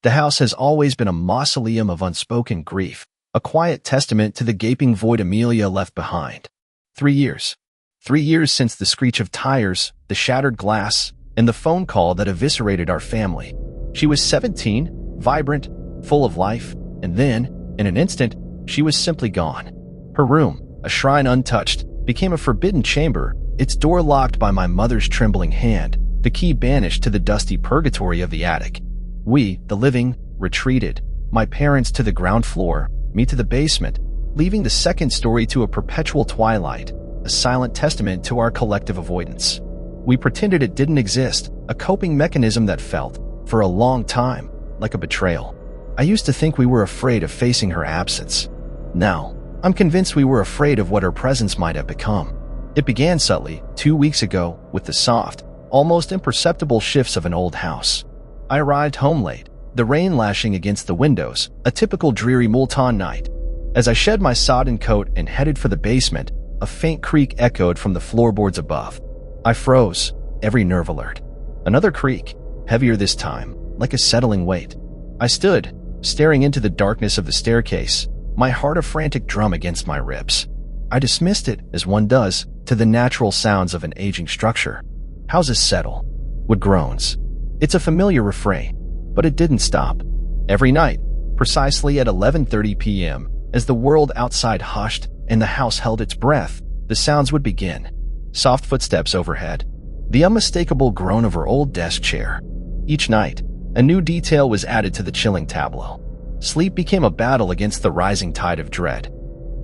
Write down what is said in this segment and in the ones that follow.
The house has always been a mausoleum of unspoken grief, a quiet testament to the gaping void Amelia left behind. 3 years. 3 years since the screech of tires, the shattered glass, and the phone call that eviscerated our family. She was 17, vibrant, full of life, and then, in an instant, she was simply gone. Her room, a shrine untouched, became a forbidden chamber, its door locked by my mother's trembling hand, the key banished to the dusty purgatory of the attic. We, the living, retreated, my parents to the ground floor, me to the basement, leaving the second story to a perpetual twilight, a silent testament to our collective avoidance. We pretended it didn't exist, a coping mechanism that felt, for a long time, like a betrayal. I used to think we were afraid of facing her absence. Now, I'm convinced we were afraid of what her presence might have become. It began subtly, 2 weeks ago, with the soft, almost imperceptible shifts of an old house. I arrived home late, the rain lashing against the windows, a typical dreary Multan night. As I shed my sodden coat and headed for the basement, a faint creak echoed from the floorboards above. I froze, every nerve alert. Another creak, heavier this time, like a settling weight. I stood, staring into the darkness of the staircase, my heart a frantic drum against my ribs. I dismissed it, as one does, to the natural sounds of an aging structure. Houses settle, with groans. It's a familiar refrain, but it didn't stop. Every night, precisely at 11:30 p.m., as the world outside hushed and the house held its breath, the sounds would begin. Soft footsteps overhead, the unmistakable groan of her old desk chair. Each night, a new detail was added to the chilling tableau. Sleep became a battle against the rising tide of dread.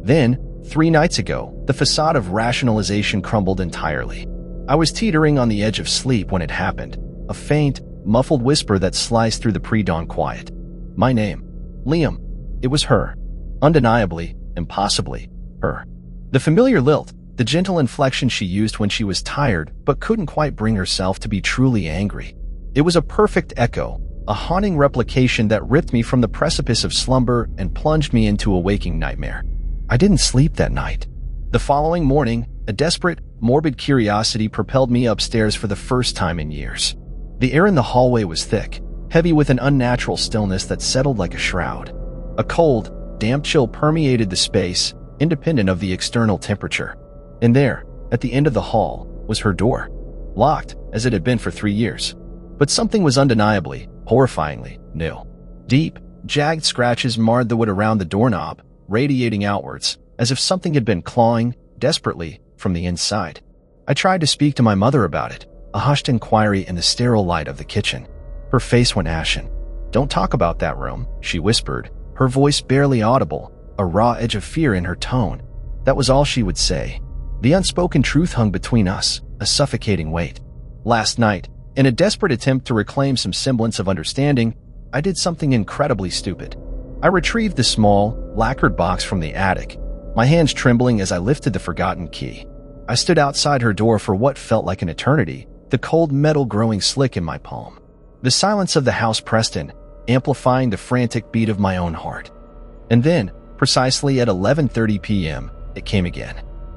Then, 3 nights ago, the facade of rationalization crumbled entirely. I was teetering on the edge of sleep when it happened, a faint, muffled whisper that sliced through the pre-dawn quiet. My name. Liam. It was her. Undeniably, impossibly, her. The familiar lilt, the gentle inflection she used when she was tired but couldn't quite bring herself to be truly angry. It was a perfect echo, a haunting replication that ripped me from the precipice of slumber and plunged me into a waking nightmare. I didn't sleep that night. The following morning, a desperate, morbid curiosity propelled me upstairs for the first time in years. The air in the hallway was thick, heavy with an unnatural stillness that settled like a shroud. A cold, damp chill permeated the space, independent of the external temperature. And there, at the end of the hall, was her door. Locked, as it had been for 3 years. But something was undeniably, horrifyingly, new. Deep, jagged scratches marred the wood around the doorknob, radiating outwards, as if something had been clawing, desperately, from the inside. I tried to speak to my mother about it, a hushed inquiry in the sterile light of the kitchen. Her face went ashen. "Don't talk about that room," she whispered, her voice barely audible, a raw edge of fear in her tone. That was all she would say. The unspoken truth hung between us, a suffocating weight. Last night, in a desperate attempt to reclaim some semblance of understanding, I did something incredibly stupid. I retrieved the small, lacquered box from the attic, my hands trembling as I lifted the forgotten key. I stood outside her door for what felt like an eternity, the cold metal growing slick in my palm. The silence of the house pressed in, amplifying the frantic beat of my own heart. And then, precisely at 11:30 p.m., it came again.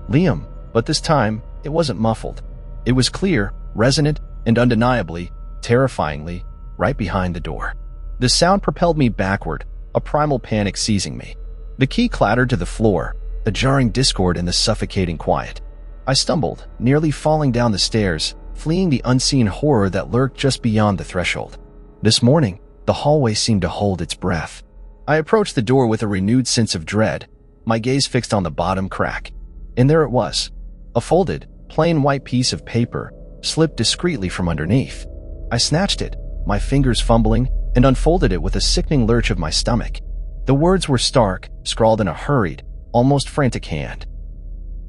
Liam, but this time, it wasn't muffled. It was clear, resonant, and undeniably, terrifyingly, right behind the door. The sound propelled me backward, a primal panic seizing me. The key clattered to the floor, a jarring discord in the suffocating quiet. I stumbled, nearly falling down the stairs, fleeing the unseen horror that lurked just beyond the threshold. This morning, the hallway seemed to hold its breath. I approached the door with a renewed sense of dread, my gaze fixed on the bottom crack. And there it was, a folded, plain white piece of paper, slipped discreetly from underneath. I snatched it, my fingers fumbling, and unfolded it with a sickening lurch of my stomach. The words were stark, scrawled in a hurried, almost frantic hand.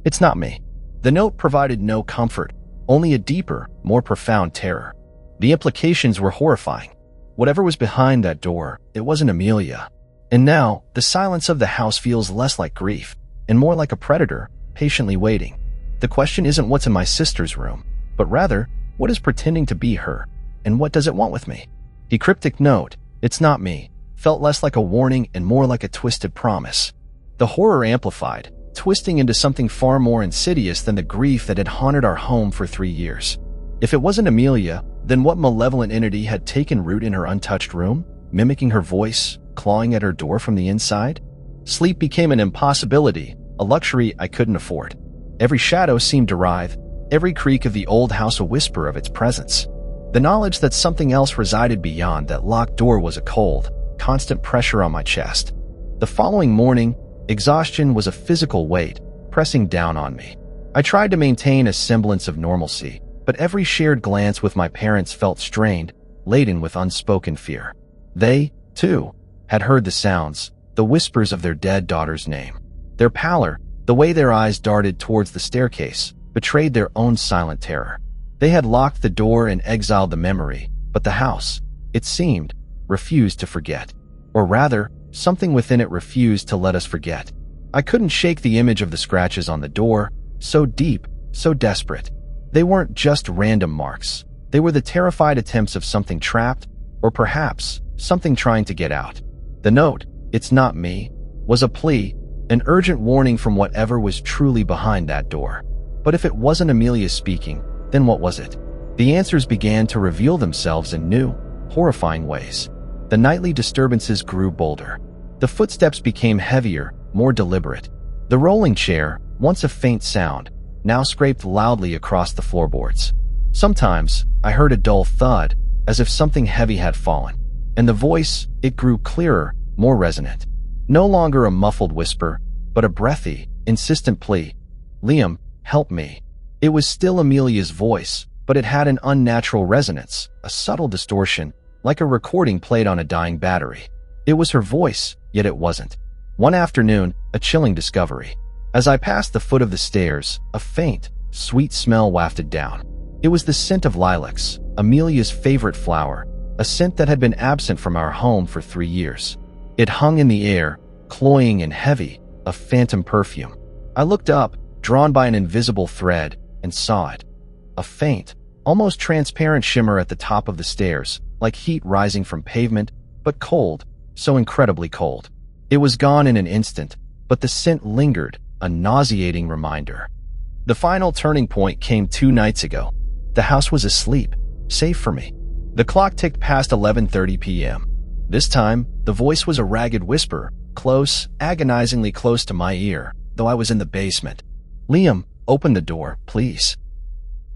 "It's not me." The note provided no comfort, only a deeper, more profound terror. The implications were horrifying. Whatever was behind that door, it wasn't Amelia. And now, the silence of the house feels less like grief, and more like a predator, patiently waiting. The question isn't what's in my sister's room, but rather, what is pretending to be her, and what does it want with me? The cryptic note, "It's not me," felt less like a warning and more like a twisted promise. The horror amplified, twisting into something far more insidious than the grief that had haunted our home for 3 years. If it wasn't Amelia, then what malevolent entity had taken root in her untouched room? mimicking her voice, clawing at her door from the inside? Sleep became an impossibility, a luxury I couldn't afford. Every shadow seemed to writhe, every creak of the old house a whisper of its presence. The knowledge that something else resided beyond that locked door was a cold, constant pressure on my chest. The following morning, exhaustion was a physical weight, pressing down on me. I tried to maintain a semblance of normalcy, but every shared glance with my parents felt strained, laden with unspoken fear. They, too, had heard the sounds, the whispers of their dead daughter's name. Their pallor, the way their eyes darted towards the staircase, betrayed their own silent terror. They had locked the door and exiled the memory, but the house, it seemed, refused to forget. Or rather, something within it refused to let us forget. I couldn't shake the image of the scratches on the door, so deep, so desperate. They weren't just random marks. They were the terrified attempts of something trapped, or perhaps something trying to get out. The note, "It's not me," was a plea, an urgent warning from whatever was truly behind that door. But if it wasn't Amelia speaking, then what was it? The answers began to reveal themselves in new, horrifying ways. The nightly disturbances grew bolder. The footsteps became heavier, more deliberate. The rolling chair, once a faint sound, now scraped loudly across the floorboards. Sometimes, I heard a dull thud, as if something heavy had fallen. And the voice, it grew clearer, more resonant. No longer a muffled whisper, but a breathy, insistent plea. "Liam, help me." It was still Amelia's voice, but it had an unnatural resonance, a subtle distortion, like a recording played on a dying battery. It was her voice, yet it wasn't. One afternoon, a chilling discovery. As I passed the foot of the stairs, a faint, sweet smell wafted down. It was the scent of lilacs, Amelia's favorite flower, a scent that had been absent from our home for 3 years. It hung in the air, cloying and heavy, a phantom perfume. I looked up, drawn by an invisible thread, and saw it. A faint, almost transparent shimmer at the top of the stairs, like heat rising from pavement, but cold, so incredibly cold. It was gone in an instant, but the scent lingered, a nauseating reminder. The final turning point came 2 nights ago. The house was asleep, safe for me. The clock ticked past 11:30 p.m. This time, the voice was a ragged whisper, close, agonizingly close to my ear, though I was in the basement. "Liam, open the door, please."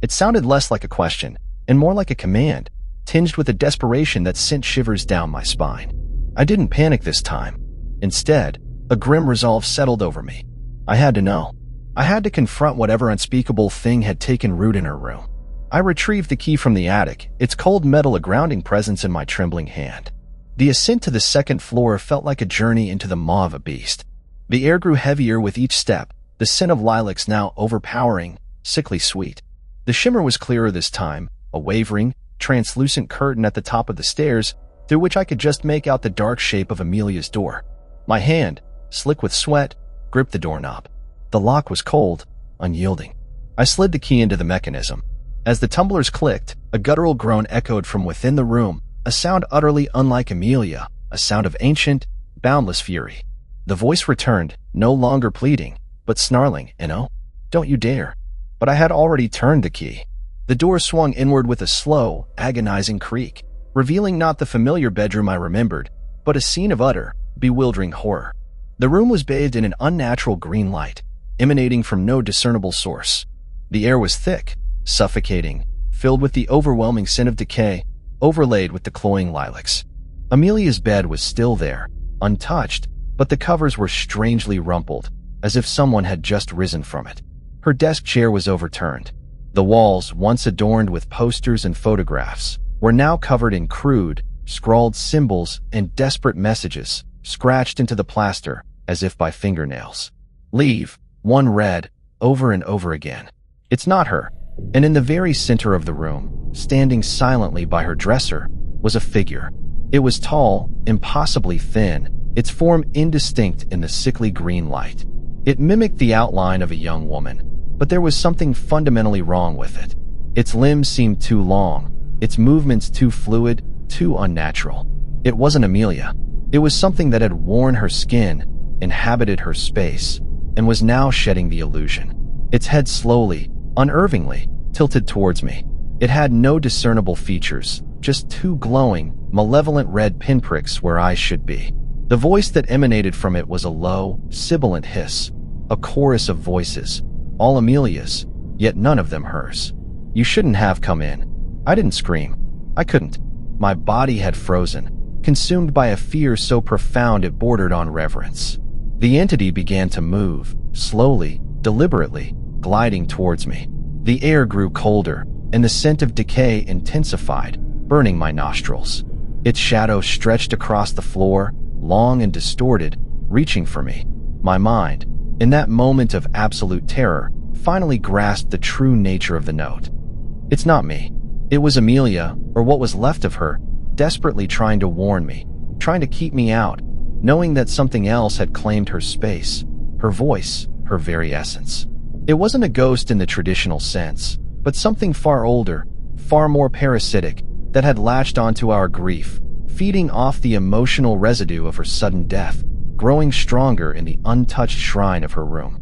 It sounded less like a question, and more like a command, tinged with a desperation that sent shivers down my spine. I didn't panic this time. Instead, a grim resolve settled over me. I had to know. I had to confront whatever unspeakable thing had taken root in her room. I retrieved the key from the attic, its cold metal a grounding presence in my trembling hand. The ascent to the second floor felt like a journey into the maw of a beast. The air grew heavier with each step, the scent of lilacs now overpowering, sickly sweet. The shimmer was clearer this time, a wavering, translucent curtain at the top of the stairs, through which I could just make out the dark shape of Amelia's door. My hand, slick with sweat, gripped the doorknob. The lock was cold, unyielding. I slid the key into the mechanism. As the tumblers clicked, a guttural groan echoed from within the room, a sound utterly unlike Amelia, a sound of ancient, boundless fury. The voice returned, no longer pleading, but snarling, "No, don't you dare." But I had already turned the key. The door swung inward with a slow, agonizing creak, revealing not the familiar bedroom I remembered, but a scene of utter, bewildering horror. The room was bathed in an unnatural green light, emanating from no discernible source. The air was thick, suffocating, filled with the overwhelming scent of decay, overlaid with the cloying lilacs. Amelia's bed was still there, untouched, but the covers were strangely rumpled, as if someone had just risen from it. Her desk chair was overturned. The walls, once adorned with posters and photographs, were now covered in crude, scrawled symbols and desperate messages, scratched into the plaster, as if by fingernails. "Leave," one read, over and over again. "It's not her." And in the very center of the room, standing silently by her dresser, was a figure. It was tall, impossibly thin, its form indistinct in the sickly green light. It mimicked the outline of a young woman, but there was something fundamentally wrong with it. Its limbs seemed too long, its movements too fluid, too unnatural. It wasn't Amelia. It was something that had worn her skin, inhabited her space, and was now shedding the illusion. Its head slowly, unnervingly, tilted towards me. It had no discernible features, just 2 glowing, malevolent red pinpricks where eyes should be. The voice that emanated from it was a low, sibilant hiss, a chorus of voices, all Amelia's, yet none of them hers. "You shouldn't have come in." I didn't scream. I couldn't. My body had frozen, consumed by a fear so profound it bordered on reverence. The entity began to move, slowly, deliberately, gliding towards me. The air grew colder, and the scent of decay intensified, burning my nostrils. Its shadow stretched across the floor, long and distorted, reaching for me. My mind, in that moment of absolute terror, finally grasped the true nature of the note. It's not me. It was Amelia, or what was left of her, desperately trying to warn me, trying to keep me out, knowing that something else had claimed her space, her voice, her very essence. It wasn't a ghost in the traditional sense, but something far older, far more parasitic, that had latched onto our grief, feeding off the emotional residue of her sudden death, growing stronger in the untouched shrine of her room.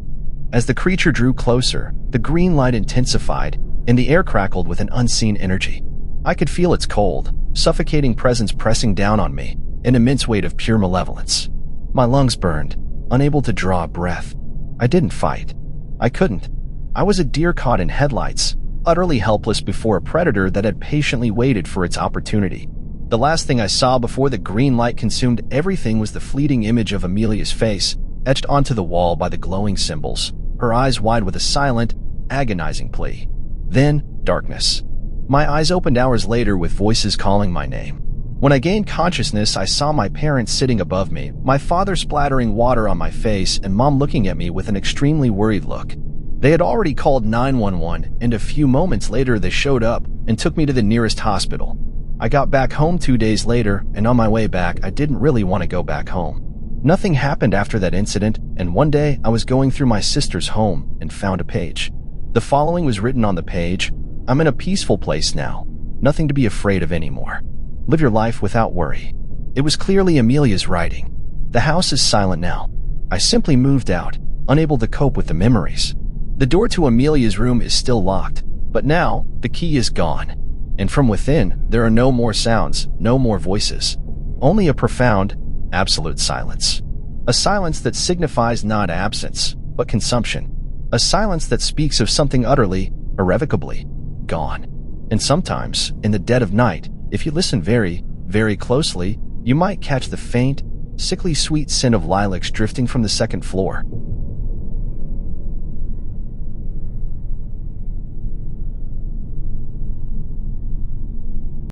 As the creature drew closer, the green light intensified, and the air crackled with an unseen energy. I could feel its cold, suffocating presence pressing down on me, an immense weight of pure malevolence. My lungs burned, unable to draw a breath. I didn't fight. I couldn't. I was a deer caught in headlights, utterly helpless before a predator that had patiently waited for its opportunity. The last thing I saw before the green light consumed everything was the fleeting image of Amelia's face, etched onto the wall by the glowing symbols, her eyes wide with a silent, agonizing plea. Then, darkness. My eyes opened hours later with voices calling my name. When I gained consciousness, I saw my parents sitting above me, my father splattering water on my face, and Mom looking at me with an extremely worried look. They had already called 911, and a few moments later they showed up and took me to the nearest hospital. I got back home 2 days later, and on my way back, I didn't really want to go back home. Nothing happened after that incident, and one day I was going through my sister's home and found a page. The following was written on the page: "I'm in a peaceful place now. Nothing to be afraid of anymore. Live your life without worry." It was clearly Amelia's writing. The house is silent now. I simply moved out, unable to cope with the memories. The door to Amelia's room is still locked, but now the key is gone. And from within, there are no more sounds, no more voices. Only a profound, absolute silence. A silence that signifies not absence, but consumption. A silence that speaks of something utterly, irrevocably gone. And sometimes, in the dead of night, if you listen very, very closely, you might catch the faint, sickly sweet scent of lilacs drifting from the second floor.